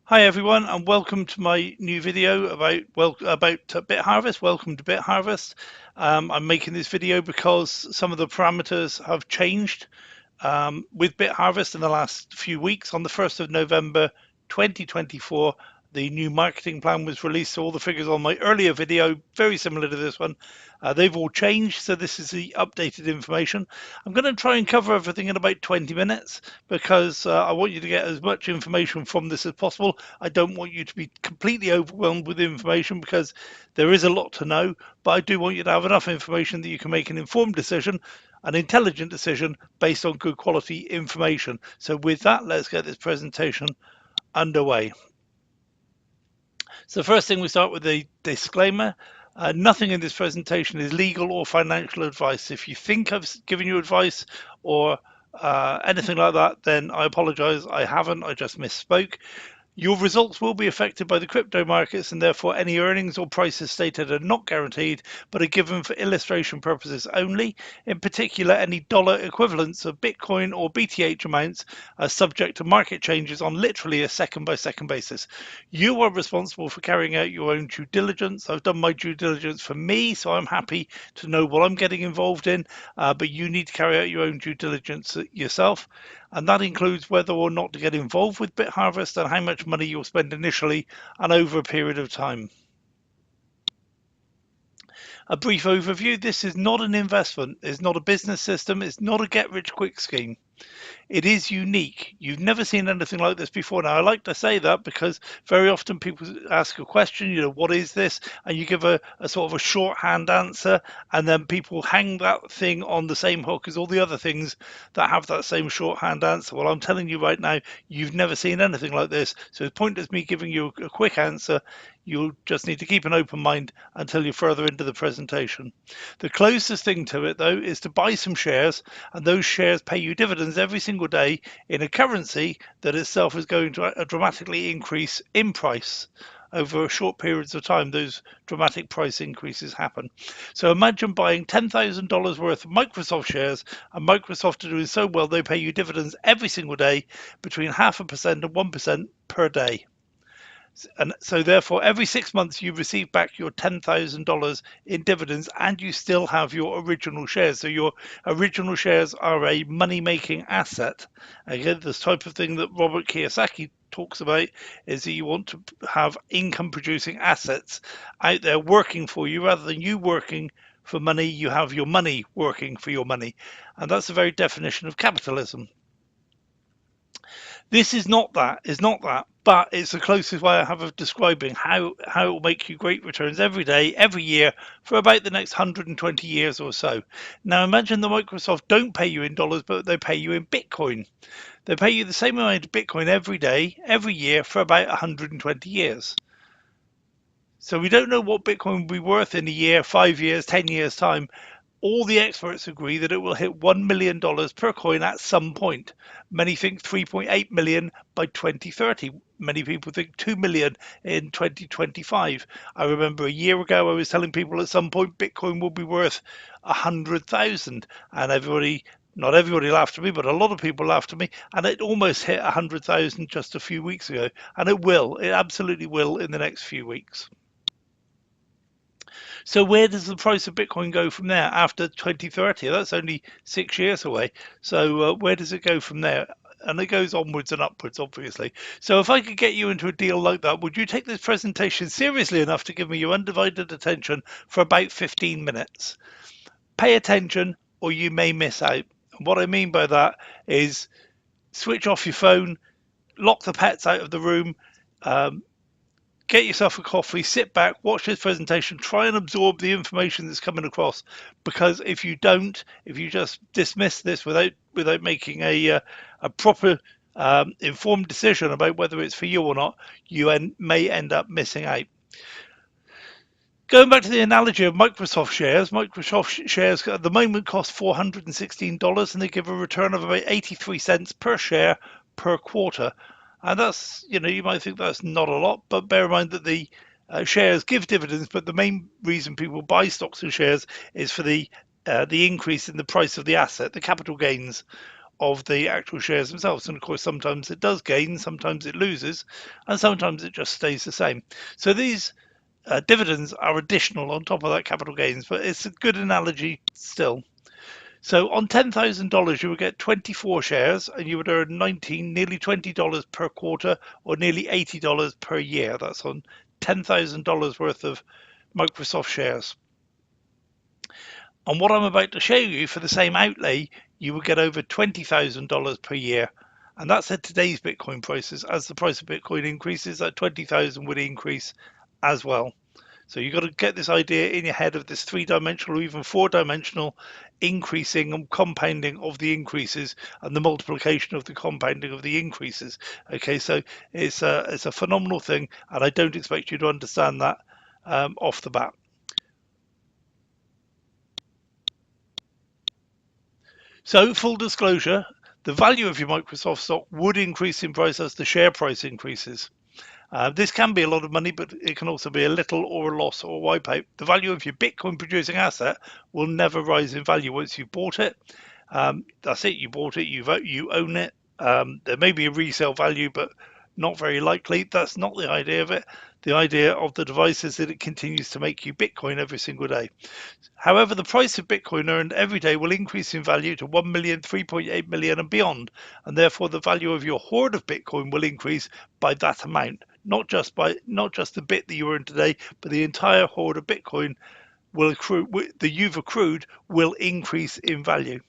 Hi everyone, and welcome to my new video about BitHarvest. Welcome to BitHarvest. I'm making this video because some of the parameters have changed with BitHarvest in the last few weeks. On the 1st of November 2024, the new marketing plan was released. So all the figures on my earlier video, very similar to this one, they've all changed. So this is the updated information. I'm going to try and cover everything in about 20 minutes because I want you to get as much information from this as possible. I don't want you to be completely overwhelmed with information because there is a lot to know, but I do want you to have enough information that you can make an informed decision, an intelligent decision based on good quality information. So with that, let's get this presentation underway. So first thing, we start with a disclaimer. Nothing in this presentation is legal or financial advice. If you think I've given you advice or anything like that, then I apologize. I haven't. I just misspoke. Your results will be affected by the crypto markets, and therefore any earnings or prices stated are not guaranteed, but are given for illustration purposes only. In particular, any dollar equivalents of Bitcoin or BTH amounts are subject to market changes on literally a second-by-second basis. You are responsible for carrying out your own due diligence. I've done my due diligence for me, so I'm happy to know what I'm getting involved in, but you need to carry out your own due diligence yourself. And that includes whether or not to get involved with BitHarvest and how much money you'll spend initially and over a period of time. A brief overview: this is not an investment, it's not a business system, it's not a get rich quick scheme. It is unique. You've never seen anything like this before. Now, I like to say that because very often people ask a question, what is this? And you give a sort of a shorthand answer, and then people hang that thing on the same hook as all the other things that have that same shorthand answer. Well, I'm telling you right now, you've never seen anything like this. So it's pointless me giving you a quick answer. You'll just need to keep an open mind until you're further into the presentation. The closest thing to it, though, is to buy some shares, and those shares pay you dividends every single day in a currency that itself is going to dramatically increase in price over short periods of time. Those dramatic price increases happen. So imagine buying $10,000 worth of Microsoft shares, and Microsoft are doing so well they pay you dividends every single day between 0.5% and 1% per day. And so therefore every 6 months you receive back your $10,000 in dividends, and you still have your original shares. So your original shares are a money-making asset. Again, this type of thing that Robert Kiyosaki talks about is that you want to have income producing assets out there working for you rather than you working for money. You have your money working for your money, and that's the very definition of capitalism. This is not that, but it's the closest way I have of describing how it will make you great returns every day, every year, for about the next 120 years or so. Now imagine that Microsoft don't pay you in dollars, but they pay you in Bitcoin. They pay you the same amount of Bitcoin every day, every year, for about 120 years. So we don't know what Bitcoin will be worth in a year, 5 years, 10 years time. All the experts agree that it will hit $1 million per coin at some point. Many think 3.8 million by 2030. Many people think 2 million in 2025. I remember a year ago I was telling people at some point Bitcoin will be worth 100,000, and not everybody laughed at me, but a lot of people laughed at me, and it almost hit 100,000 just a few weeks ago, and it absolutely will in the next few weeks. So where does the price of Bitcoin go from there after 2030? That's only 6 years away. So where does it go from there? And it goes onwards and upwards, obviously. So if I could get you into a deal like that, would you take this presentation seriously enough to give me your undivided attention for about 15 minutes? Pay attention or you may miss out. And what I mean by that is switch off your phone, lock the pets out of the room, get yourself a coffee, sit back, watch this presentation, try and absorb the information that's coming across. Because if you don't, if you just dismiss this without making a proper informed decision about whether it's for you or not, you may end up missing out. Going back to the analogy of Microsoft shares at the moment cost $416, and they give a return of about 83 cents per share per quarter. And that's, you might think that's not a lot, but bear in mind that the shares give dividends, but the main reason people buy stocks and shares is for the increase in the price of the asset, the capital gains of the actual shares themselves. And of course, sometimes it does gain, sometimes it loses, and sometimes it just stays the same. So these dividends are additional on top of that capital gains, but it's a good analogy still. So on $10,000, you would get 24 shares and you would earn 19, nearly $20 per quarter or nearly $80 per year. That's on $10,000 worth of Microsoft shares. On what I'm about to show you, for the same outlay, you will get over $20,000 per year. And that's at today's Bitcoin prices. As the price of Bitcoin increases, that 20,000 would increase as well. So you've got to get this idea in your head of this three-dimensional or even four-dimensional increasing and compounding of the increases and the multiplication of the compounding of the increases. Okay, so it's a phenomenal thing, and I don't expect you to understand that off the bat. So, full disclosure, the value of your Microsoft stock would increase in price as the share price increases. This can be a lot of money, but it can also be a little or a loss or a wipeout. The value of your Bitcoin producing asset will never rise in value once you've bought it. That's it, you bought it, you own it. There may be a resale value, but not very likely. That's not the idea of it. The idea of the device is that it continues to make you Bitcoin every single day. However, the price of Bitcoin earned every day will increase in value to 1 million, 3.8 million and beyond. And therefore the value of your hoard of Bitcoin will increase by that amount. Not just the bit that you earn today, but the entire hoard of Bitcoin will accrue, that you've accrued will increase in value.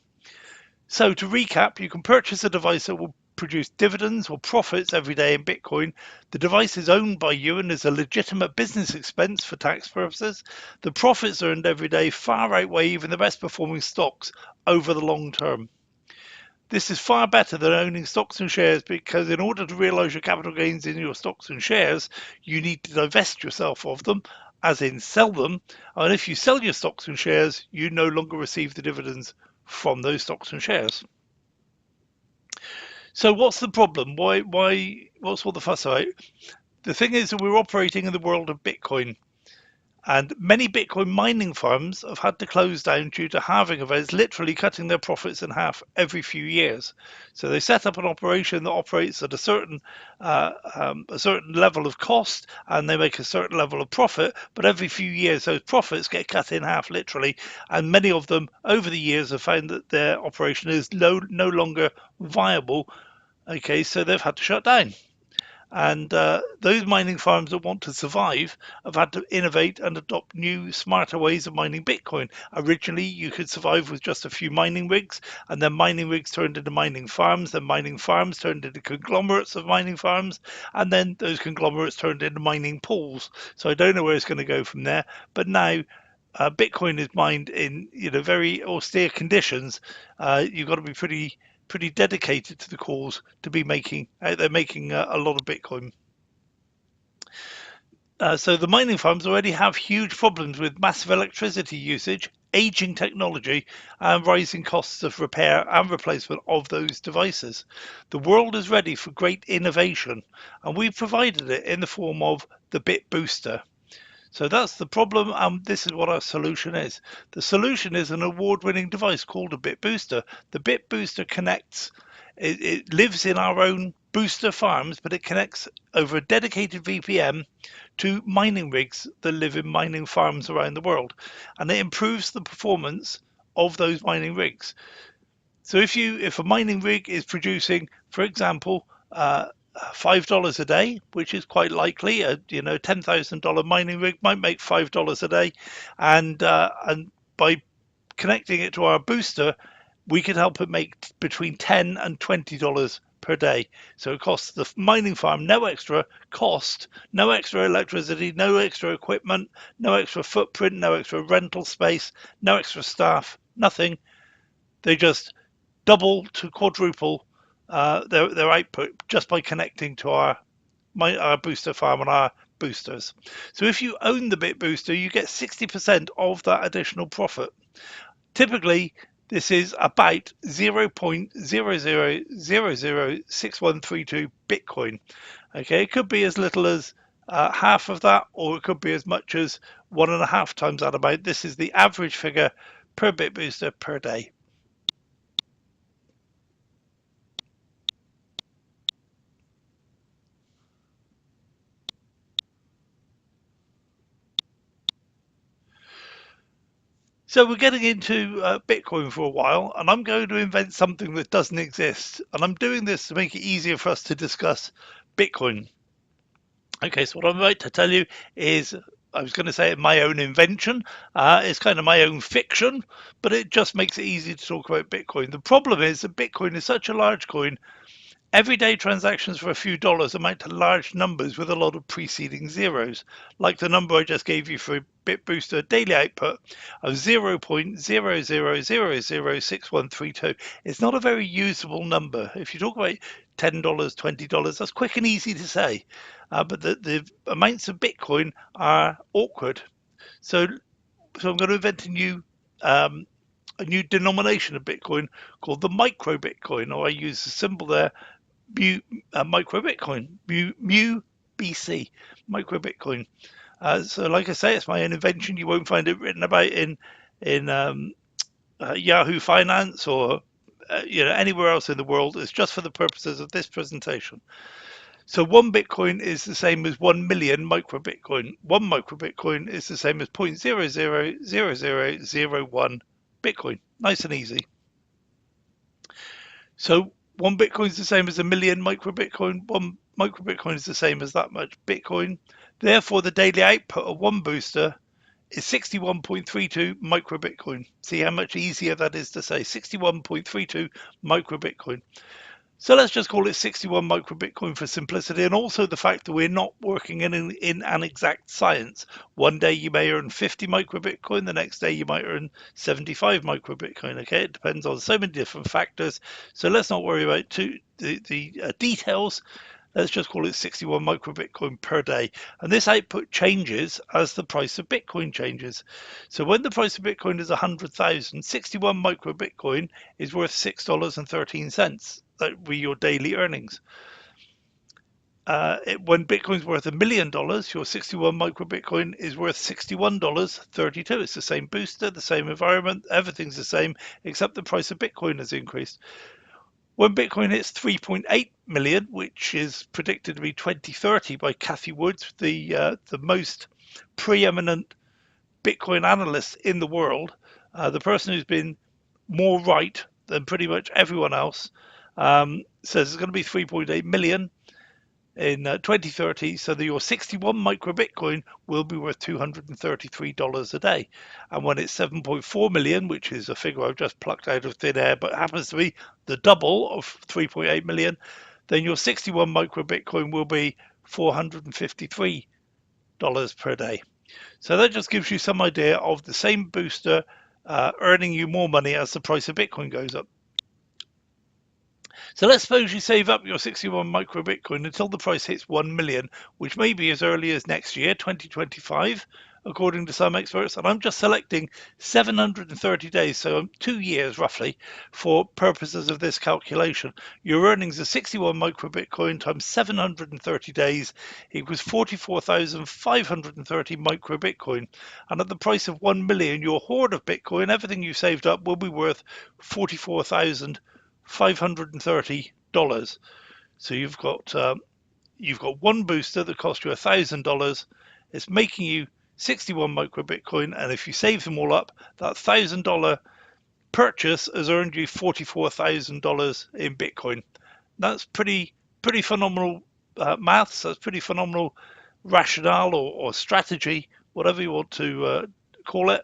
So to recap, you can purchase a device that will produce dividends or profits every day in Bitcoin. The device is owned by you and is a legitimate business expense for tax purposes. The profits earned every day far outweigh even the best performing stocks over the long term. This is far better than owning stocks and shares, because in order to realize your capital gains in your stocks and shares, you need to divest yourself of them, as in sell them. And if you sell your stocks and shares, you no longer receive the dividends from those stocks and shares. So what's the problem? What's all the fuss about? The thing is that we're operating in the world of Bitcoin. And many Bitcoin mining farms have had to close down due to halving events, literally cutting their profits in half every few years. So they set up an operation that operates at a certain level of cost, and they make a certain level of profit. But every few years, those profits get cut in half, literally. And many of them, over the years, have found that their operation is no longer viable. Okay, so they've had to shut down. And those mining farms that want to survive have had to innovate and adopt new, smarter ways of mining Bitcoin. Originally, you could survive with just a few mining rigs, and then mining rigs turned into mining farms, then mining farms turned into conglomerates of mining farms, and then those conglomerates turned into mining pools. So I don't know where it's going to go from there, but now Bitcoin is mined in very austere conditions. You've got to be pretty dedicated to the cause to be making a lot of Bitcoin. So the mining farms already have huge problems with massive electricity usage, aging technology, and rising costs of repair and replacement of those devices. The world is ready for great innovation, and we've provided it in the form of the BitBooster. So that's the problem, and this is what our solution is. The solution is an award-winning device called a BitBooster. The BitBooster connects, it lives in our own booster farms, but it connects over a dedicated VPN to mining rigs that live in mining farms around the world, and it improves the performance of those mining rigs. So if a mining rig is producing, for example, $5 a day, which is quite likely, a $10,000 mining rig might make $5 a day, and by connecting it to our booster, we can help it make between $10 and $20 per day. So it costs the mining farm no extra cost, no extra electricity, no extra equipment, no extra footprint, no extra rental space, no extra staff, nothing. They just double to quadruple their output just by connecting to our booster farm and our boosters. So if you own the BitBooster, you get 60% of that additional profit. Typically, this is about 0.00006132 Bitcoin. Okay, it could be as little as half of that, or it could be as much as 1.5 times that amount. This is the average figure per BitBooster per day. So we're getting into Bitcoin for a while, and I'm going to invent something that doesn't exist. And I'm doing this to make it easier for us to discuss Bitcoin. Okay, so what I'm about to tell you is, I was going to say my own invention. It's kind of my own fiction, but it just makes it easy to talk about Bitcoin. The problem is that Bitcoin is such a large coin. Everyday transactions for a few dollars amount to large numbers with a lot of preceding zeros, like the number I just gave you for BitBooster daily output of 0.00006132. It's not a very usable number. If you talk about $10, $20, that's quick and easy to say. But the amounts of Bitcoin are awkward. So, so I'm going to invent a new denomination of Bitcoin called the micro Bitcoin, or I use the symbol there micro Bitcoin, mu BC, micro Bitcoin. So, like I say, it's my own invention. You won't find it written about in Yahoo Finance or anywhere else in the world. It's just for the purposes of this presentation. So, one Bitcoin is the same as 1 million micro Bitcoin. One micro Bitcoin is the same as 0.000001 Bitcoin. Nice and easy. So one Bitcoin is the same as a million micro Bitcoin. One micro Bitcoin is the same as that much Bitcoin. Therefore, the daily output of one booster is 61.32 micro Bitcoin. See how much easier that is to say. 61.32 micro Bitcoin. So let's just call it 61 micro Bitcoin for simplicity, and also the fact that we're not working in an exact science. One day you may earn 50 micro Bitcoin, the next day you might earn 75 micro Bitcoin. Okay, it depends on so many different factors. So let's not worry about the details. Let's just call it 61 micro Bitcoin per day. And this output changes as the price of Bitcoin changes. So when the price of Bitcoin is 100,000, 61 micro Bitcoin is worth $6.13. That would be your daily earnings. When Bitcoin's worth $1 million, your 61 micro Bitcoin is worth $61.32. It's the same booster, the same environment, everything's the same, except the price of Bitcoin has increased. When Bitcoin hits 3.8 million, which is predicted to be 2030 by Cathie Wood, the most preeminent Bitcoin analyst in the world, the person who's been more right than pretty much everyone else, says it's going to be 3.8 million in 2030, so that your 61 micro Bitcoin will be worth $233 a day. And when it's 7.4 million, which is a figure I've just plucked out of thin air, but happens to be the double of 3.8 million, then your 61 micro Bitcoin will be $453 per day. So that just gives you some idea of the same booster earning you more money as the price of Bitcoin goes up. So let's suppose you save up your 61 micro Bitcoin until the price hits 1 million, which may be as early as next year, 2025, according to some experts. And I'm just selecting 730 days, so 2 years roughly, for purposes of this calculation. Your earnings are 61 micro Bitcoin times 730 days equals 44,530 micro Bitcoin. And at the price of 1 million, your hoard of Bitcoin, everything you saved up, will be worth 44,530. So you've got one booster that cost you $1,000. It's making you 61 micro Bitcoin, and if you save them all up, that $1,000 purchase has earned you $44,000 in Bitcoin. That's pretty phenomenal maths. That's pretty phenomenal rationale or strategy, whatever you want to call it.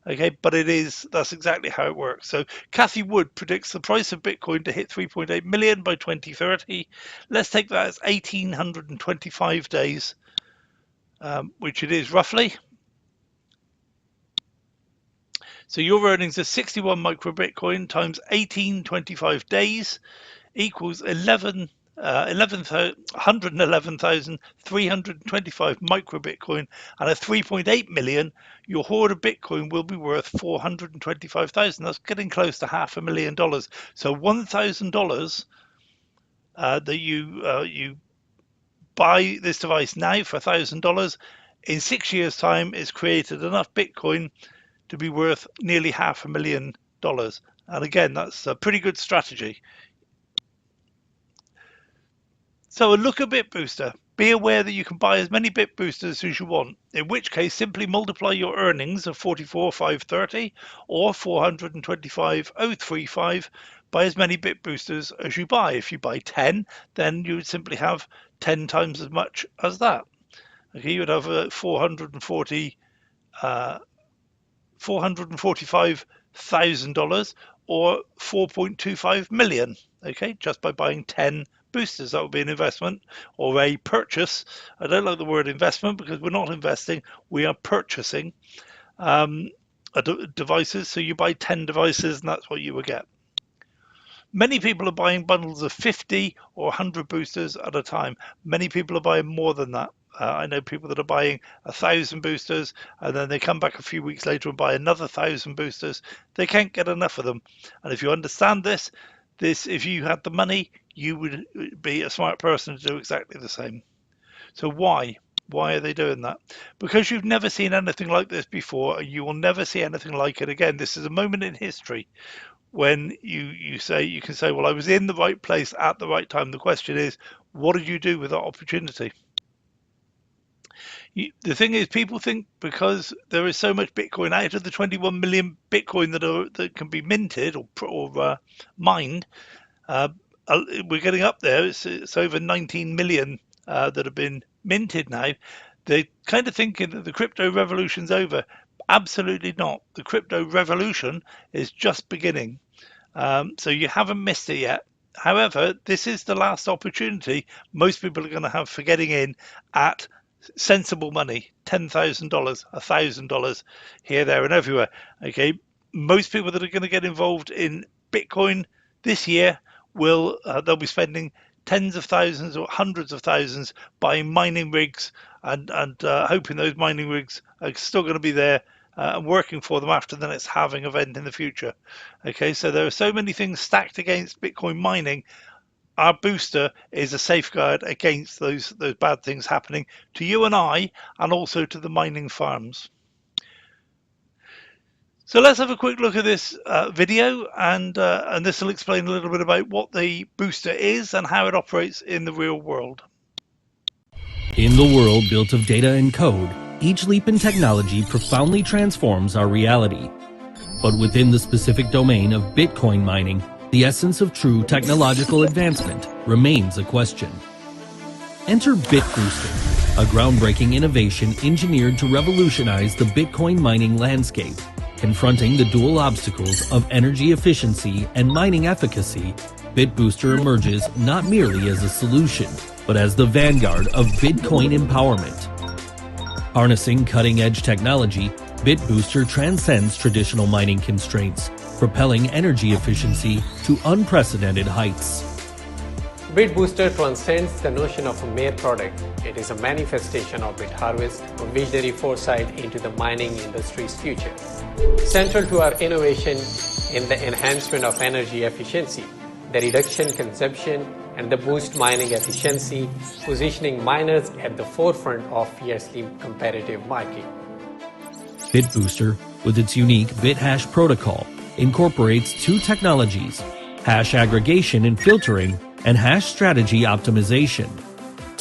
Okay, but that's exactly how it works. So Cathie Wood predicts the price of Bitcoin to hit 3.8 million by 2030. Let's take that as 1,825 days, which it is roughly. So your earnings are 61 micro Bitcoin times 1825 days equals 111,325 micro Bitcoin, and at 3.8 million, your hoard of Bitcoin will be worth 425,000. That's getting close to $500,000. So $1,000 that you buy this device now for $1,000, in 6 years' time, it's created enough Bitcoin to be worth nearly $500,000. And again, that's a pretty good strategy. So a look at BitBooster. Be aware that you can buy as many BitBoosters as you want, in which case simply multiply your earnings of 44,530 or 425,035 by as many BitBoosters as you buy. If you buy 10, then you would simply have 10 times as much as that. Okay, you would have $445,000 or 4.25 million. Okay, just by buying 10 boosters. That would be an investment or a purchase. I don't like the word investment because we're not investing, we are purchasing devices. So you buy 10 devices and that's what you will get. Many people are buying bundles of 50 or 100 boosters at a time. Many people are buying more than that. I know people that are buying 1,000 boosters and then they come back a few weeks later and buy another 1,000 boosters. They can't get enough of them. And if you understand this, if you had the money, you would be a smart person to do exactly the same. So why? Why are they doing that? Because you've never seen anything like this before, and you will never see anything like it again. This is a moment in history when you can say, well, I was in the right place at the right time. The question is, what did you do with that opportunity? The thing is, people think because there is so much Bitcoin out of the 21 million Bitcoin that can be minted or mined, we're getting up there. It's over 19 million that have been minted now. They're kind of thinking that the crypto revolution's over. Absolutely not. The crypto revolution is just beginning. So you haven't missed it yet. However, this is the last opportunity most people are going to have for getting in at sensible money. $10,000, $1,000 here, there, and everywhere. Okay, most people that are going to get involved in Bitcoin this year they'll be spending tens of thousands or hundreds of thousands buying mining rigs and hoping those mining rigs are still going to be there and working for them after the next halving event in the future. Okay, so there are so many things stacked against Bitcoin mining. Our booster is a safeguard against those bad things happening to you and I, and also to the mining farms. So let's have a quick look at this video, and this will explain a little bit about what the booster is and how it operates in the real world. In the world built of data and code, each leap in technology profoundly transforms our reality. But within the specific domain of Bitcoin mining, the essence of true technological advancement remains a question. Enter BitBooster, a groundbreaking innovation engineered to revolutionize the Bitcoin mining landscape. Confronting the dual obstacles of energy efficiency and mining efficacy, BitBooster emerges not merely as a solution, but as the vanguard of Bitcoin empowerment. Harnessing cutting-edge technology, BitBooster transcends traditional mining constraints, propelling energy efficiency to unprecedented heights. BitBooster transcends the notion of a mere product. It is a manifestation of BitHarvest, a visionary foresight into the mining industry's future. Central to our innovation in the enhancement of energy efficiency, the reduction consumption, and the boost mining efficiency, positioning miners at the forefront of fiercely competitive market. BitBooster, with its unique BitHash protocol, incorporates two technologies: hash aggregation and filtering, and hash strategy optimization.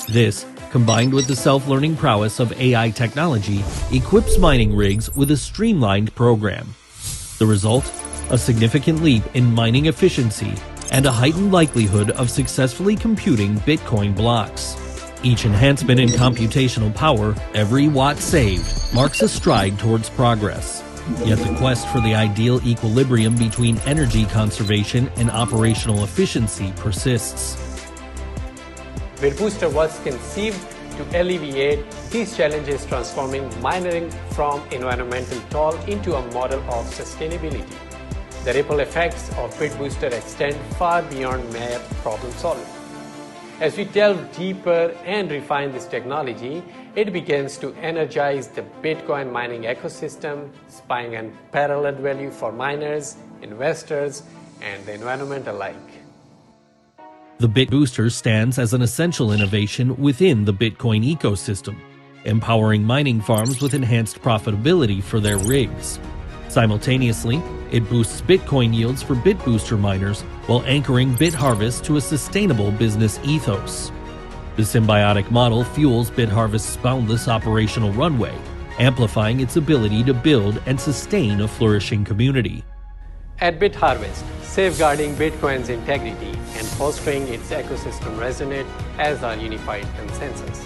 This, combined with the self-learning prowess of AI technology, equips mining rigs with a streamlined program. The result? A significant leap in mining efficiency and a heightened likelihood of successfully computing Bitcoin blocks. Each enhancement in computational power, every watt saved, marks a stride towards progress. Yet the quest for the ideal equilibrium between energy conservation and operational efficiency persists. BitBooster was conceived to alleviate these challenges, transforming mining from environmental toil into a model of sustainability. The ripple effects of BitBooster extend far beyond mere problem solving. As we delve deeper and refine this technology, it begins to energize the Bitcoin mining ecosystem, spying unparalleled value for miners, investors, and the environment alike. The BitBooster stands as an essential innovation within the Bitcoin ecosystem, empowering mining farms with enhanced profitability for their rigs. Simultaneously, it boosts Bitcoin yields for BitBooster miners while anchoring BitHarvest to a sustainable business ethos. The symbiotic model fuels BitHarvest's boundless operational runway, amplifying its ability to build and sustain a flourishing community. At BitHarvest, safeguarding Bitcoin's integrity and fostering its ecosystem resonate as our unified consensus.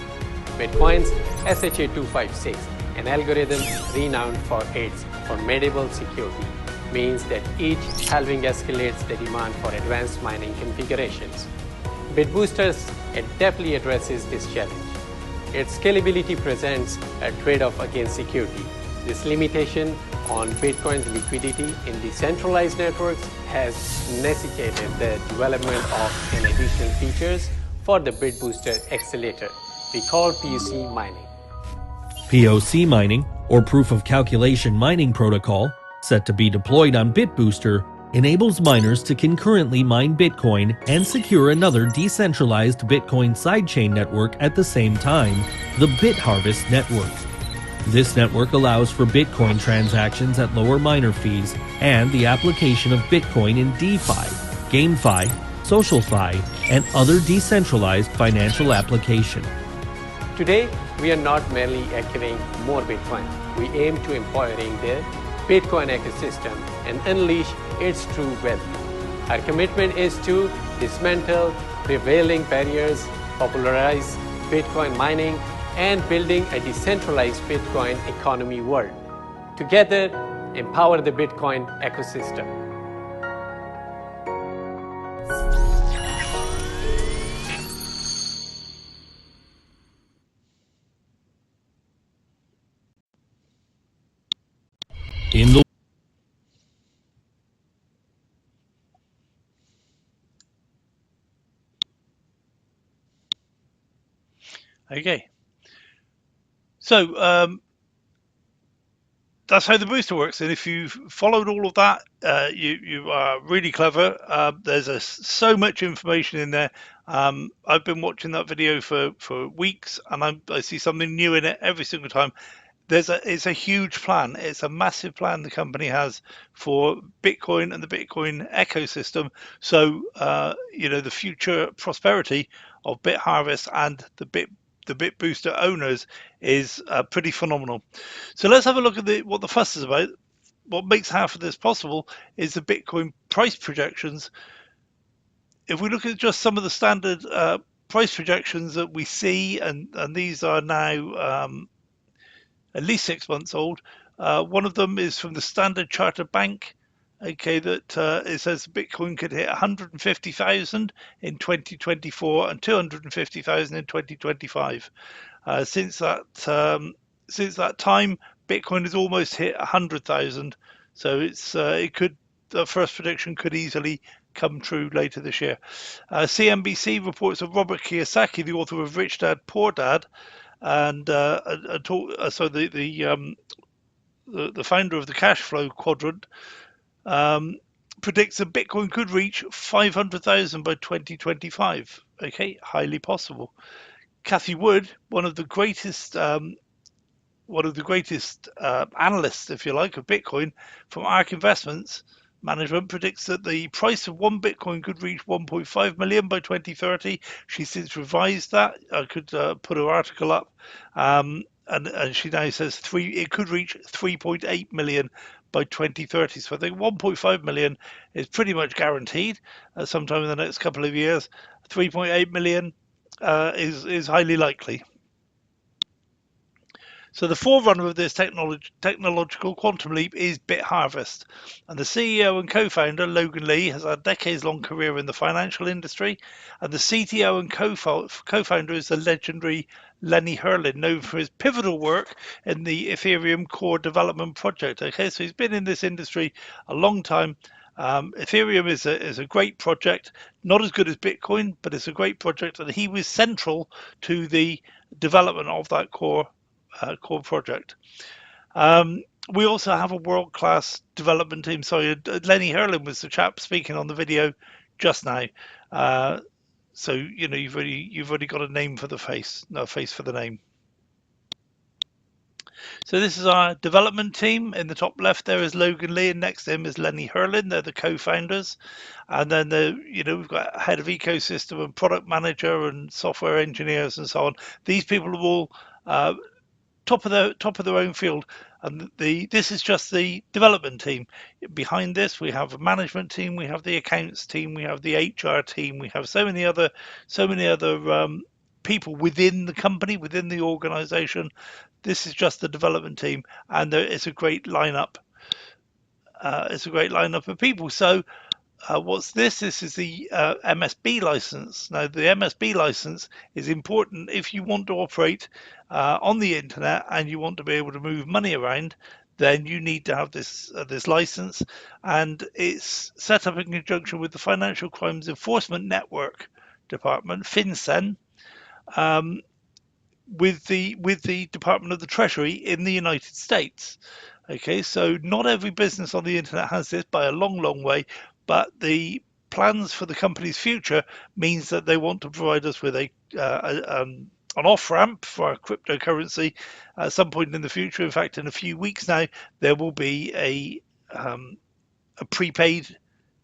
Bitcoin's SHA-256, an algorithm renowned for its formidable security, means that each halving escalates the demand for advanced mining configurations. BitBoosters adeptly addresses this challenge. Its scalability presents a trade-off against security. This limitation on Bitcoin's liquidity in decentralized networks has necessitated the development of an additional features for the BitBooster accelerator we call POC mining. POC mining, or Proof of Calculation Mining Protocol, set to be deployed on BitBooster, enables miners to concurrently mine Bitcoin and secure another decentralized Bitcoin sidechain network at the same time, the BitHarvest network. This network allows for Bitcoin transactions at lower miner fees and the application of Bitcoin in DeFi, GameFi, SocialFi, and other decentralized financial application. Today, we are not merely acquiring more Bitcoin. We aim to empowering the Bitcoin ecosystem and unleash its true value. Our commitment is to dismantle prevailing barriers, popularize Bitcoin mining, and building a decentralized Bitcoin economy world. Together, empower the Bitcoin ecosystem. In the Okay. So that's how the booster works, and if you've followed all of that, you are really clever. There's so much information in there. I've been watching that video for weeks, and I see something new in it every single time. It's a huge plan. It's a massive plan the company has for Bitcoin and the Bitcoin ecosystem. So the future prosperity of BitHarvest and the BitBooster owners is pretty phenomenal. So let's have a look at what the fuss is about. What makes half of this possible is the Bitcoin price projections. If we look at just some of the standard price projections that we see, and these are now at least 6 months old. One of them is from the Standard Chartered Bank. Okay, that it says Bitcoin could hit 150,000 in 2024 and 250,000 in 2025. Since that time, Bitcoin has almost hit 100,000. So the first prediction could easily come true later this year. CNBC reports of Robert Kiyosaki, the author of Rich Dad Poor Dad, and so the founder of the cash flow quadrant predicts that Bitcoin could reach 500,000 by 2025. Okay, highly possible. Kathy Wood, one of the greatest analysts, if you like, of Bitcoin from ARK Investments Management, predicts that the price of one Bitcoin could reach 1.5 million by 2030. She's since revised that. I could put her article up, and she now says it could reach 3.8 million by 2030. So I think 1.5 million is pretty much guaranteed sometime in the next couple of years. 3.8 million is highly likely. So the forerunner of this technological quantum leap is BitHarvest. And the CEO and co-founder, Logan Lee, has a decades-long career in the financial industry. And the CTO and co-founder is the legendary Lenny Herlin, known for his pivotal work in the Ethereum core development project. Okay, so he's been in this industry a long time. Ethereum is a great project, not as good as Bitcoin, but it's a great project. And he was central to the development of that core project. We also have a world-class development team. Sorry, Lenny Herlin was the chap speaking on the video just now. So you've already got a name for the face, no face for the name. So this is our development team. In the top left there is Logan Lee, and next to him is Lenny Hurlin. They're the co-founders. And then we've got head of ecosystem and product manager and software engineers and so on. These people are all uh, top of their own field, and this is just the development team. Behind this, we have a management team, we have the accounts team, we have the HR team, we have so many other people within the company, within the organization. This is just the development team, and it's a great lineup. It's a great lineup of people. So what's this? This is the MSB license. Now, the MSB license is important if you want to operate on the internet and you want to be able to move money around. Then you need to have this license, and it's set up in conjunction with the Financial Crimes Enforcement Network Department, FinCEN, um, with the Department of the Treasury in the United States. Okay, so not every business on the internet has this by a long, long way, but the plans for the company's future means that they want to provide us with an off ramp for our cryptocurrency at some point in the future. In fact, in a few weeks now, there will be a prepaid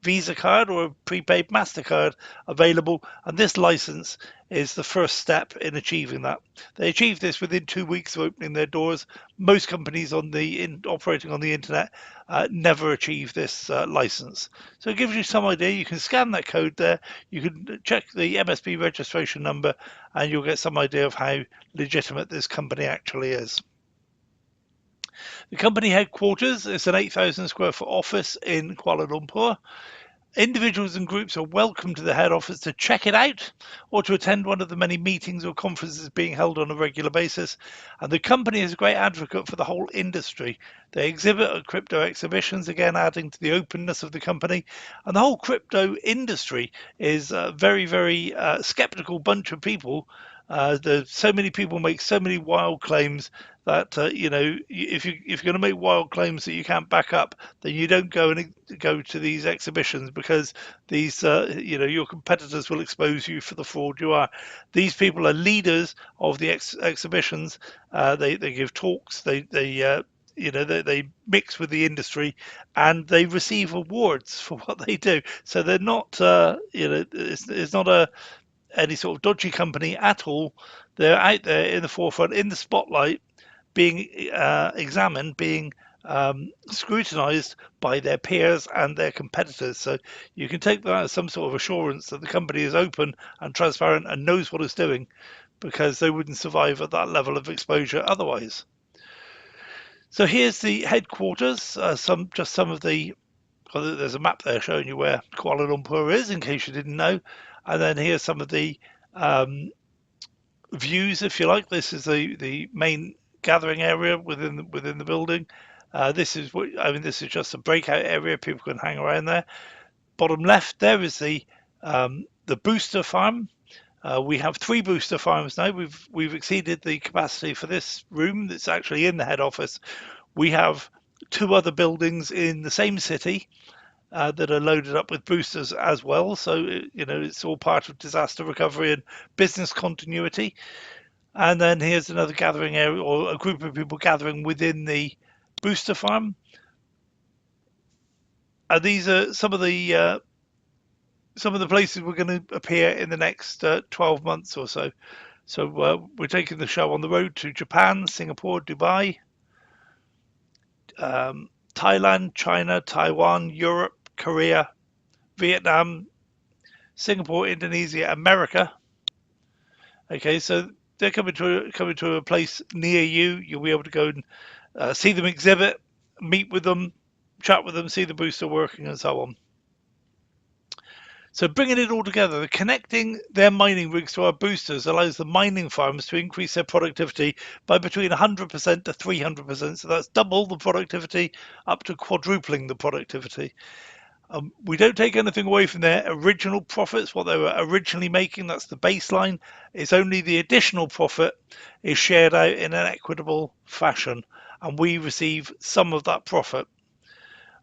Visa card or a prepaid MasterCard available, and this license is the first step in achieving that. They achieved this within 2 weeks of opening their doors. Most companies operating on the internet never achieve this license. So it gives you some idea. You can scan that code there, you can check the MSB registration number, and you'll get some idea of how legitimate this company actually is. The company headquarters is an 8,000 square foot office in Kuala Lumpur. Individuals and groups are welcome to the head office to check it out or to attend one of the many meetings or conferences being held on a regular basis. And the company is a great advocate for the whole industry. They exhibit at crypto exhibitions, again adding to the openness of the company. And the whole crypto industry is a very, very skeptical bunch of people. There's so many people make so many wild claims that if you're going to make wild claims that you can't back up, then you don't go to these exhibitions, because these your competitors will expose you for the fraud you are. These people are leaders of the exhibitions. They give talks. They mix with the industry, and they receive awards for what they do. So they're not it's not any sort of dodgy company at all. They're out there in the forefront, in the spotlight, being examined, being scrutinized by their peers and their competitors. So you can take that as some sort of assurance that the company is open and transparent and knows what it's doing, because they wouldn't survive at that level of exposure otherwise. So here's the headquarters. Some of the there's a map there showing you where Kuala Lumpur is, in case you didn't know. And then here's some of the views, if you like. This is the main gathering area within the building. This is just a breakout area. People can hang around there. Bottom left there is the booster farm. We have 3 booster farms now. We've exceeded the capacity for this room that's actually in the head office. We have 2 other buildings in the same city that are loaded up with boosters as well. So it's all part of disaster recovery and business continuity. And then here's another gathering area, or a group of people gathering within the booster farm. And these are some of the places we're going to appear in the next 12 months or so. So we're taking the show on the road to Japan, Singapore, Dubai, Thailand, China, Taiwan, Europe, Korea, Vietnam, Singapore, Indonesia, America. Okay, so they're coming to a place near you. You'll be able to go and see them exhibit, meet with them, chat with them, see the booster working, and so on. So bringing it all together, connecting their mining rigs to our boosters allows the mining farms to increase their productivity by between 100% to 300%. So that's double the productivity, up to quadrupling the productivity. We don't take anything away from their original profits, what they were originally making. That's the baseline. It's only the additional profit is shared out in an equitable fashion, and we receive some of that profit.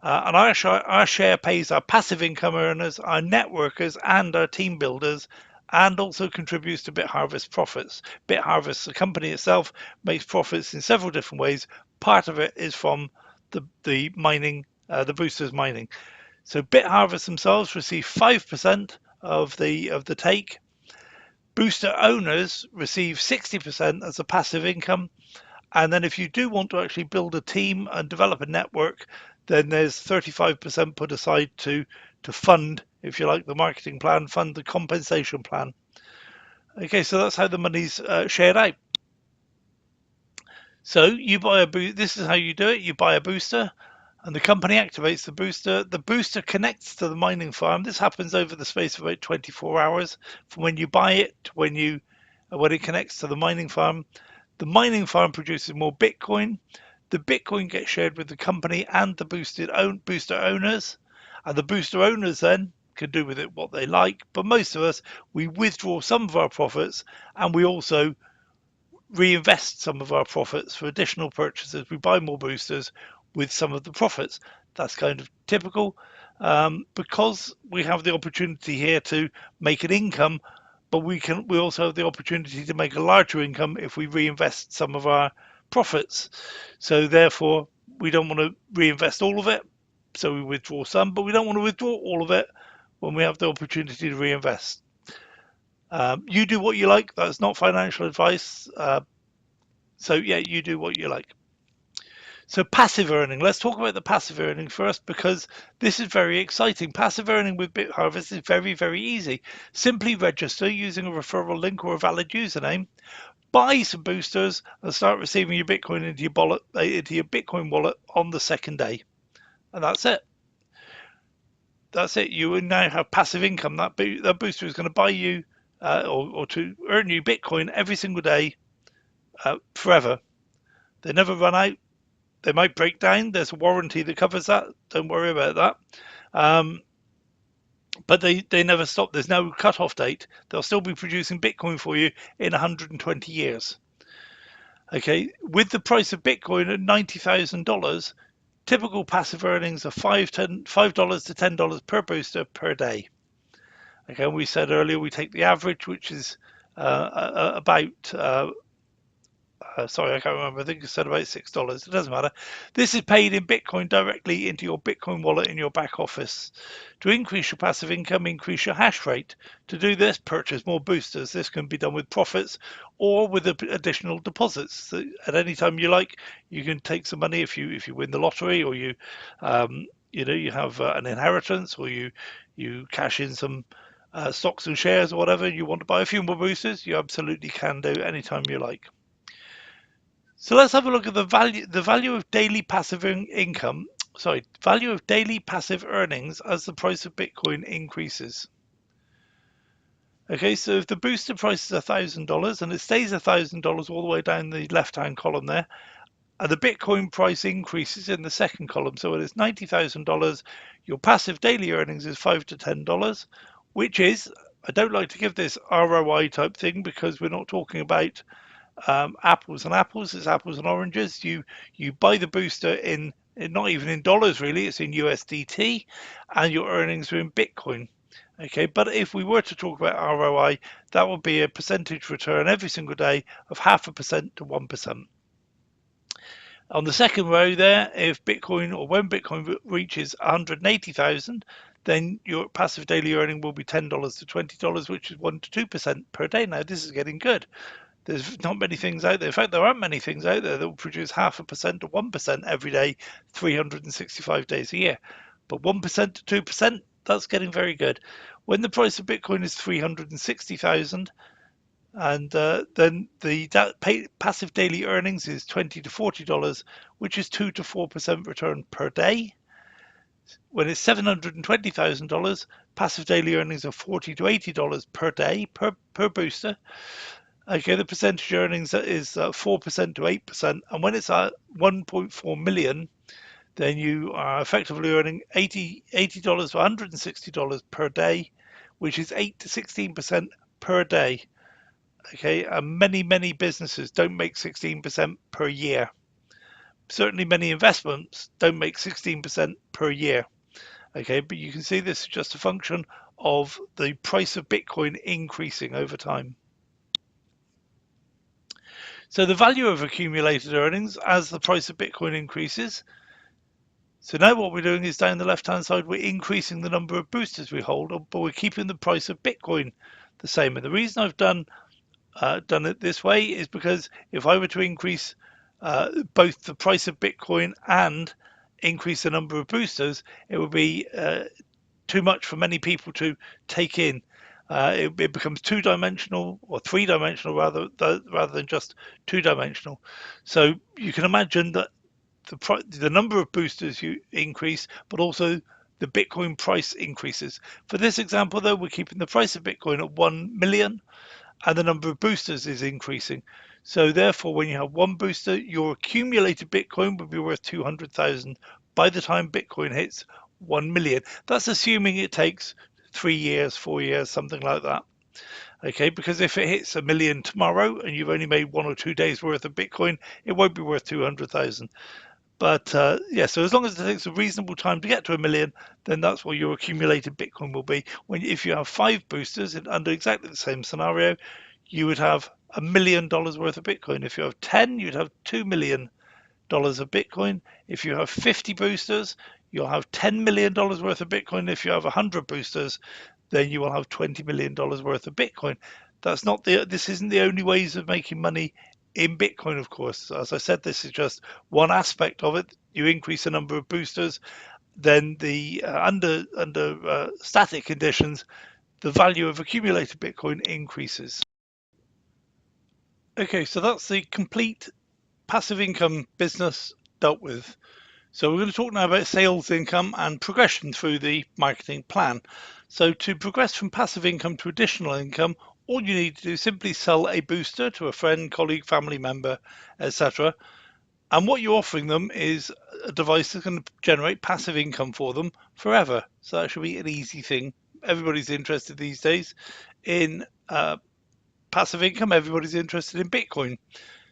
And our share pays our passive income earners, our networkers, and our team builders and also contributes to BitHarvest profits. BitHarvest, the company itself, makes profits in several different ways. Part of it is from the mining, the boosters mining. So BitHarvest themselves receive 5% of the take. Booster owners receive 60% as a passive income. And then if you do want to actually build a team and develop a network, then there's 35% put aside to fund, if you like, the marketing plan, fund the compensation plan. Okay, so that's how the money's shared out. So you buy a this is how you do it. You buy a booster, and the company activates the booster. The booster connects to the mining farm. This happens over the space of about 24 hours from when you buy it to when it connects to the mining farm. The mining farm produces more Bitcoin. The Bitcoin gets shared with the company and the booster owners, and the booster owners then can do with it what they like. But most of us, we withdraw some of our profits, and we also reinvest some of our profits for additional purchases. We buy more boosters with some of the profits. That's kind of typical because we have the opportunity here to make an income, but we also have the opportunity to make a larger income if we reinvest some of our profits. So therefore, we don't want to reinvest all of it, so we withdraw some, but we don't want to withdraw all of it when we have the opportunity to reinvest. You do what you like. That's not financial advice. So yeah, you do what you like. So passive earning. Let's talk about the passive earning first because this is very exciting. Passive earning with BitHarvest is very, very easy. Simply register using a referral link or a valid username, buy some boosters, and start receiving your Bitcoin into your Bitcoin wallet on the second day. And that's it. That's it. You now have passive income. That booster is going to buy you or to earn you Bitcoin every single day forever. They never run out. They might break down. There's a warranty that covers that. Don't worry about that. But they never stop. There's no cut-off date. They'll still be producing Bitcoin for you in 120 years. Okay, with the price of Bitcoin at $90,000, typical passive earnings are $5 to $10 per booster per day. Okay, we said earlier we take the average, which is about sorry, I can't remember. I think I said about $6. It doesn't matter. This is paid in Bitcoin directly into your Bitcoin wallet in your back office. To increase your passive income, increase your hash rate. To do this, purchase more boosters. This can be done with profits or with additional deposits. So at any time you like, you can take some money if you win the lottery, or you have an inheritance, or you cash in some stocks and shares or whatever. You want to buy a few more boosters, you absolutely can do anytime you like. So let's have a look at the value of daily passive income. Sorry, value of daily passive earnings as the price of Bitcoin increases. Okay, so if the booster price is $1,000 and it stays $1,000 all the way down the left-hand column there, and the Bitcoin price increases in the second column, so it is $90,000, your passive daily earnings is $5 to $10, which is, I don't like to give this ROI type thing because we're not talking about apples and apples. It's apples and oranges. You buy the booster in not even in dollars really, it's in USDT, and your earnings are in Bitcoin. Okay, but if we were to talk about ROI, that would be a percentage return every single day of 0.5% to 1%. On the second row there, if Bitcoin, or when Bitcoin reaches 180,000, then your passive daily earning will be $10 to $20, which is 1 to 2% per day. Now this is getting good. There's not many things out there. In fact, there aren't many things out there that will produce 0.5% to 1% every day, 365 days a year. But 1% to 2%, that's getting very good. When the price of Bitcoin is 360,000, and then the passive daily earnings is $20 to $40, which is 2 to 4% return per day. When it's $720,000, passive daily earnings are $40 to $80 per day per booster. Okay, the percentage earnings is 4% to 8%, and when it's at 1.4 million, then you are effectively earning $80 to $160 per day, which is 8 to 16% per day. Okay, and many businesses don't make 16% per year. Certainly, many investments don't make 16% per year. Okay, but you can see this is just a function of the price of Bitcoin increasing over time. So the value of accumulated earnings as the price of Bitcoin increases. So now what we're doing is down the left-hand side, we're increasing the number of boosters we hold, but we're keeping the price of Bitcoin the same. And the reason I've done it this way is because if I were to increase both the price of Bitcoin and increase the number of boosters, it would be too much for many people to take in. It becomes two-dimensional or three-dimensional rather than just two-dimensional. So you can imagine that the number of boosters you increase, but also the Bitcoin price increases. For this example, though, we're keeping the price of Bitcoin at 1 million and the number of boosters is increasing. So therefore, when you have one booster, your accumulated Bitcoin will be worth 200,000 by the time Bitcoin hits 1 million. That's assuming it takes 3 years, 4 years, something like that. Okay, because if it hits 1 million tomorrow and you've only made 1 or 2 days worth of Bitcoin, it won't be worth 200,000. But yeah, so as long as it takes a reasonable time to get to 1 million, then that's what your accumulated Bitcoin will be. If you have 5 boosters under exactly the same scenario, you would have $1 million worth of Bitcoin. If you have 10, you'd have $2 million of Bitcoin. If you have 50 boosters, you'll have $10 million worth of Bitcoin. If you have 100 boosters, then you will have $20 million worth of Bitcoin. This isn't the only ways of making money in Bitcoin, of course. As I said, this is just one aspect of it. You increase the number of boosters, then under static conditions, the value of accumulated Bitcoin increases. Okay, so that's the complete passive income business dealt with. So we're going to talk now about sales income and progression through the marketing plan. So to progress from passive income to additional income, all you need to do is simply sell a booster to a friend, colleague, family member, etc. And what you're offering them is a device that's going to generate passive income for them forever. So that should be an easy thing. Everybody's interested these days in passive income. Everybody's interested in Bitcoin.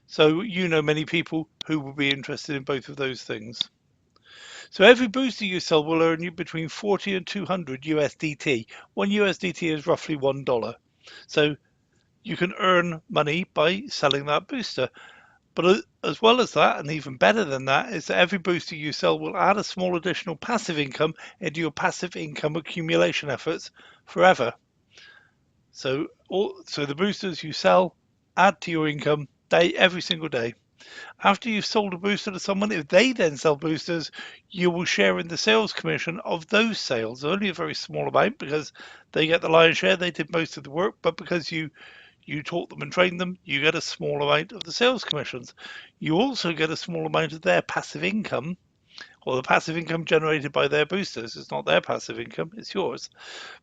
So you know many people who will be interested in both of those things. So every booster you sell will earn you between 40 and 200 USDT. One USDT is roughly $1. So you can earn money by selling that booster. But as well as that, and even better than that, is that every booster you sell will add a small additional passive income into your passive income accumulation efforts forever. So the boosters you sell add to your income every single day. After you've sold a booster to someone, if they then sell boosters, you will share in the sales commission of those sales. Only a very small amount because they get the lion's share. They did most of the work, but because you taught them and trained them, you get a small amount of the sales commissions. You also get a small amount of their passive income, or the passive income generated by their boosters. It's not their passive income, it's yours.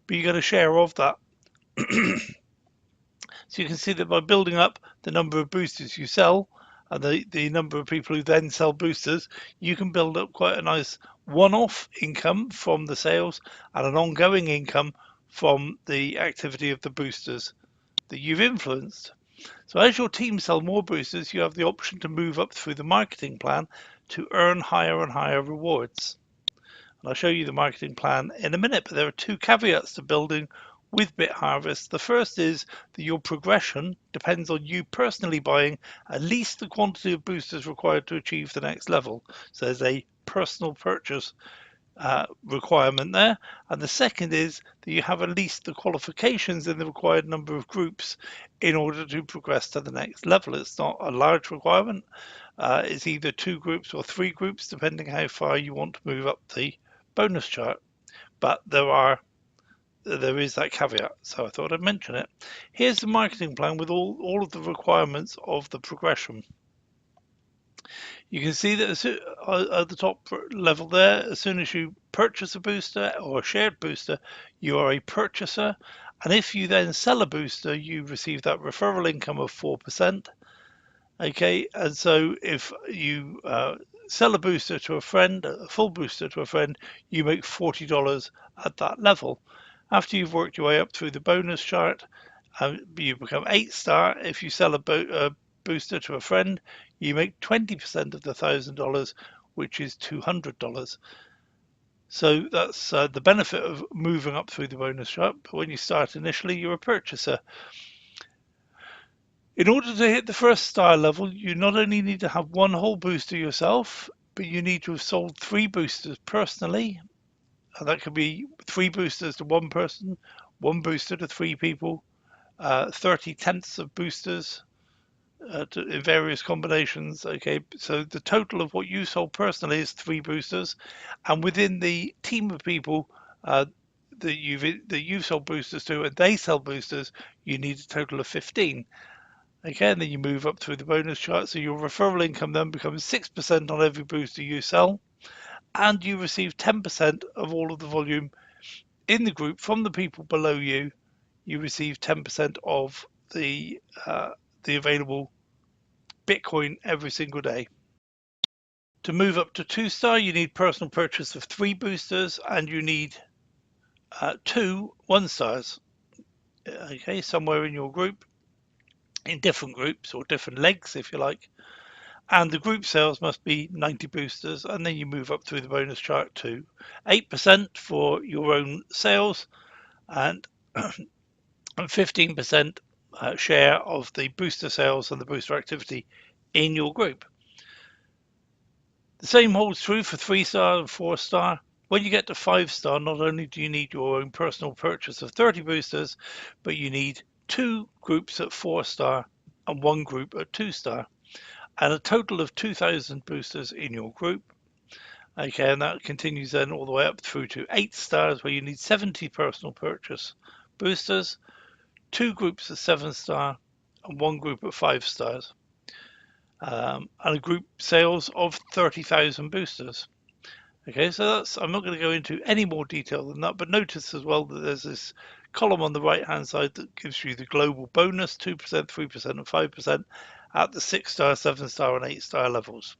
But you get a share of that. So you can see that by building up the number of boosters you sell and the number of people who then sell boosters, you can build up quite a nice one-off income from the sales and an ongoing income from the activity of the boosters that you've influenced. So as your team sell more boosters, you have the option to move up through the marketing plan to earn higher and higher rewards. And I'll show you the marketing plan in a minute, but there are two caveats to building with BitHarvest. The first is that your progression depends on you personally buying at least the quantity of boosters required to achieve the next level. So there's a personal purchase requirement there. And the second is that you have at least the qualifications in the required number of groups in order to progress to the next level. It's not a large requirement. It's either 2 groups or 3 groups, depending how far you want to move up the bonus chart. But there is that caveat, so I thought I'd mention it. Here's the marketing plan with all of the requirements of the progression. You can see that at the top level there, as soon as you purchase a booster or a shared booster, you are a purchaser. And if you then sell a booster, you receive that referral income of 4%. Okay, and so if you sell a booster to a friend, a full booster to a friend, you make $40 at that level. After you've worked your way up through the bonus chart, you become 8-star. If you sell a booster to a friend, you make 20% of the $1,000, which is $200. So that's the benefit of moving up through the bonus chart. But when you start initially, you're a purchaser. In order to hit the first star level, you not only need to have one whole booster yourself, but you need to have sold 3 boosters personally. And that could be 3 boosters to one person, 1 booster to 3 people, 30 tenths of boosters in various combinations. Okay, so the total of what you sold personally is 3 boosters, and within the team of people that you've sold boosters to, and they sell boosters, you need a total of 15. Okay, and then you move up through the bonus chart. So your referral income then becomes 6% on every booster you sell, and you receive 10% of all of the volume in the group from the people below you. You receive 10% of the available Bitcoin every single day. To move up to 2 star, you need personal purchase of 3 boosters, and you need 2 1 stars. Okay, somewhere in your group, in different groups or different legs, if you like. And the group sales must be 90 boosters, and then you move up through the bonus chart to 8% for your own sales and 15% share of the booster sales and the booster activity in your group. The same holds true for 3 star and 4 star. When you get to 5 star, not only do you need your own personal purchase of 30 boosters, but you need 2 groups at 4 star and 1 group at 2 star, and a total of 2,000 boosters in your group. Okay, and that continues then all the way up through to 8 stars, where you need 70 personal purchase boosters, 2 groups at 7 star, and 1 group at 5 stars, and a group sales of 30,000 boosters. Okay, so I'm not going to go into any more detail than that, but notice as well that there's this column on the right hand side that gives you the global bonus 2%, 3%, and 5% at the 6 star, 7 star, and 8 star levels.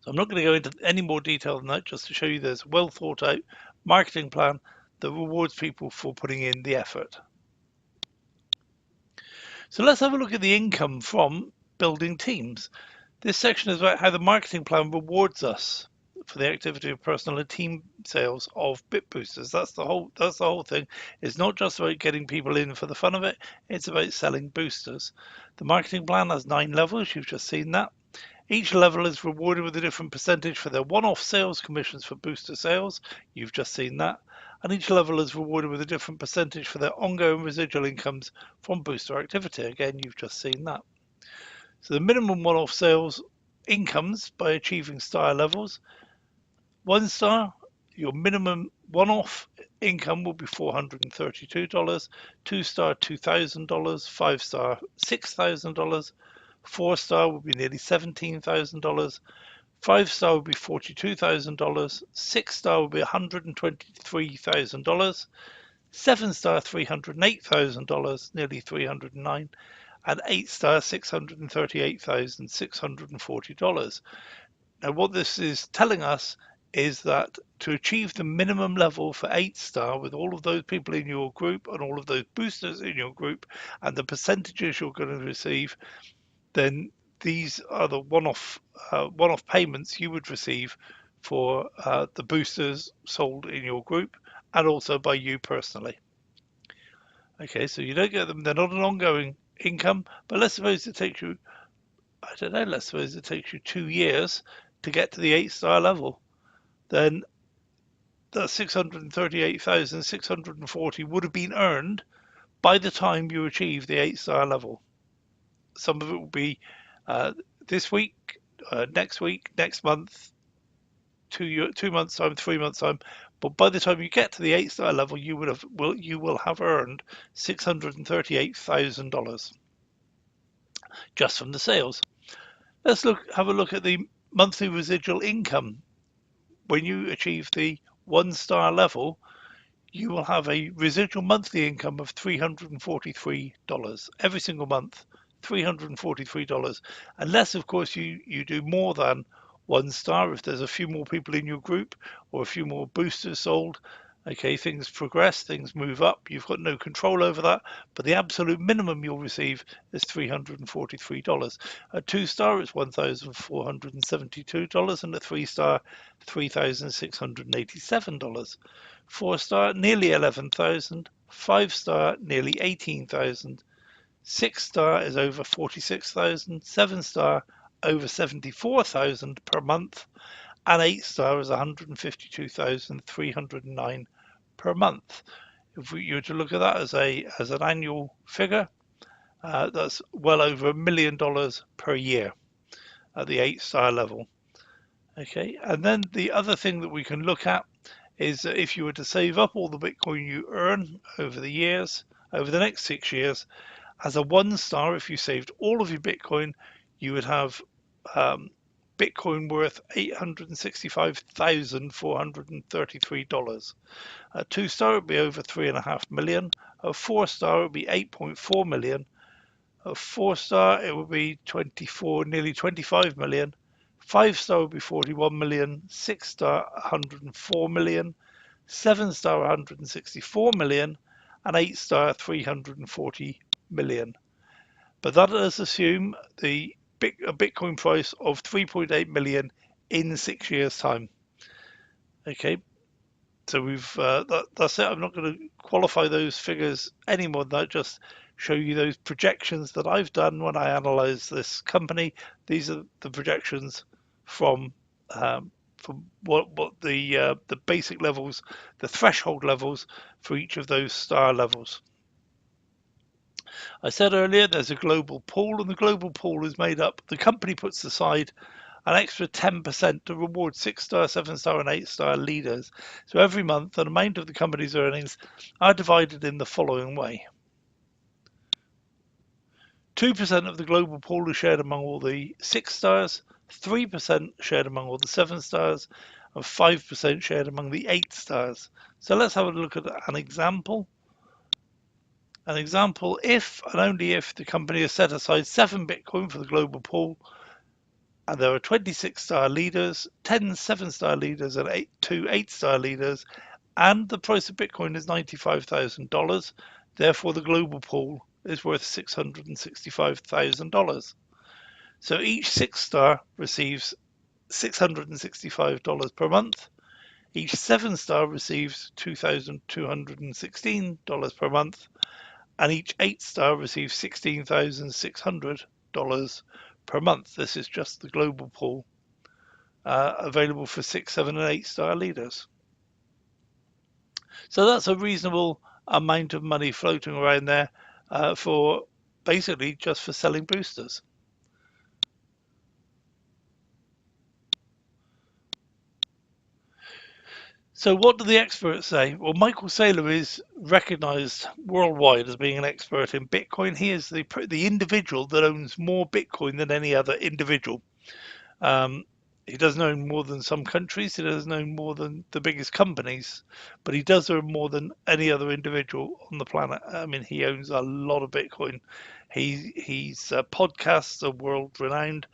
So I'm not going to go into any more detail than that, just to show you there's a well thought out marketing plan that rewards people for putting in the effort. So let's have a look at the income from building teams. This section is about how the marketing plan rewards us for the activity of personal and team sales of BitBoosters. That's the whole thing. It's not just about getting people in for the fun of it, it's about selling boosters. The marketing plan has 9 levels, you've just seen that. Each level is rewarded with a different percentage for their one-off sales commissions for booster sales. You've just seen that. And each level is rewarded with a different percentage for their ongoing residual incomes from booster activity. Again, you've just seen that. So the minimum one-off sales incomes by achieving star levels. 1 star, your minimum one-off income will be $432. 2 star, $2,000. 5 star, $6,000. 4 star will be nearly $17,000. 5 star will be $42,000. 6 star will be $123,000. 7 star, $308,000, nearly $309,000, and 8 star, $638,640. Now, what this is telling us is that to achieve the minimum level for 8 star with all of those people in your group and all of those boosters in your group and the percentages you're going to receive, then these are the one-off payments you would receive for the boosters sold in your group and also by you personally. Okay, so you don't get them; they're not an ongoing income. But let's suppose it takes you, I don't know, let's suppose it takes you 2 years to get to the 8 star level. Then the 638,640 would have been earned by the time you achieve the 8 star level. Some of it will be this week, next week, next month, 2 months time, 3 months time. But by the time you get to the 8 star level, you will have earned $638,000 just from the sales. Let's have a look at the monthly residual income. When you achieve the 1 star level, you will have a residual monthly income of $343 every single month. $343, unless of course you do more than 1 star. If there's a few more people in your group or a few more boosters sold, Okay, things progress, things move up. You've got no control over that, but the absolute minimum you'll receive is $343. A 2-star is $1,472, and a 3-star, $3,687. 4-star, nearly 11,000. 5-star, nearly 18,000. 6-star is over 46,000. 7-star, over 74,000 per month, and 8-star is 152,309 per month. If you were to look at that as an annual figure, that's well over $1 million per year at the 8-star level. Okay, and then the other thing that we can look at is that if you were to save up all the Bitcoin you earn over the years, over the next 6 years, as a 1-star, if you saved all of your Bitcoin, you would have Bitcoin worth $865,433. A 2-star would be over 3.5 million. A 4-star would be 8.4 million. A 4-star it would be nearly 25 million. 5-star would be 41 million. 6-star 104 million. 7-star 164 million, and 8-star 340 million. But that does assume a Bitcoin price of 3.8 million in 6 years' time. Okay, so that's it. I'm not going to qualify those figures any more than that. Just show you those projections that I've done when I analyze this company. These are the projections from what the basic levels, the threshold levels for each of those star levels. I said earlier there's a global pool, and the global pool is made up. The company puts aside an extra 10% to reward 6-star, 7-star, and 8-star leaders. So every month, an amount of the company's earnings are divided in the following way: 2% of the global pool is shared among all the 6-stars, 3% shared among all the 7-stars, and 5% shared among the 8-stars. So let's have a look at an example. An example, if and only if the company has set aside 7 Bitcoin for the global pool, and there are 26 star leaders, 10 7-star leaders, and 2 8-star leaders, and the price of Bitcoin is $95,000. Therefore, the global pool is worth $665,000. So each 6-star receives $665 per month. Each 7-star receives $2,216 per month, and each 8-star receives $16,600 per month. This is just the global pool available for 6, 7, and 8-star leaders. So that's a reasonable amount of money floating around there for basically just for selling boosters. So what do the experts say? Well, Michael Saylor is recognized worldwide as being an expert in Bitcoin. He is the individual that owns more Bitcoin than any other individual. He doesn't own more than some countries. He doesn't own more than the biggest companies, but he does own more than any other individual on the planet. I mean, he owns a lot of Bitcoin. His podcasts are world renowned.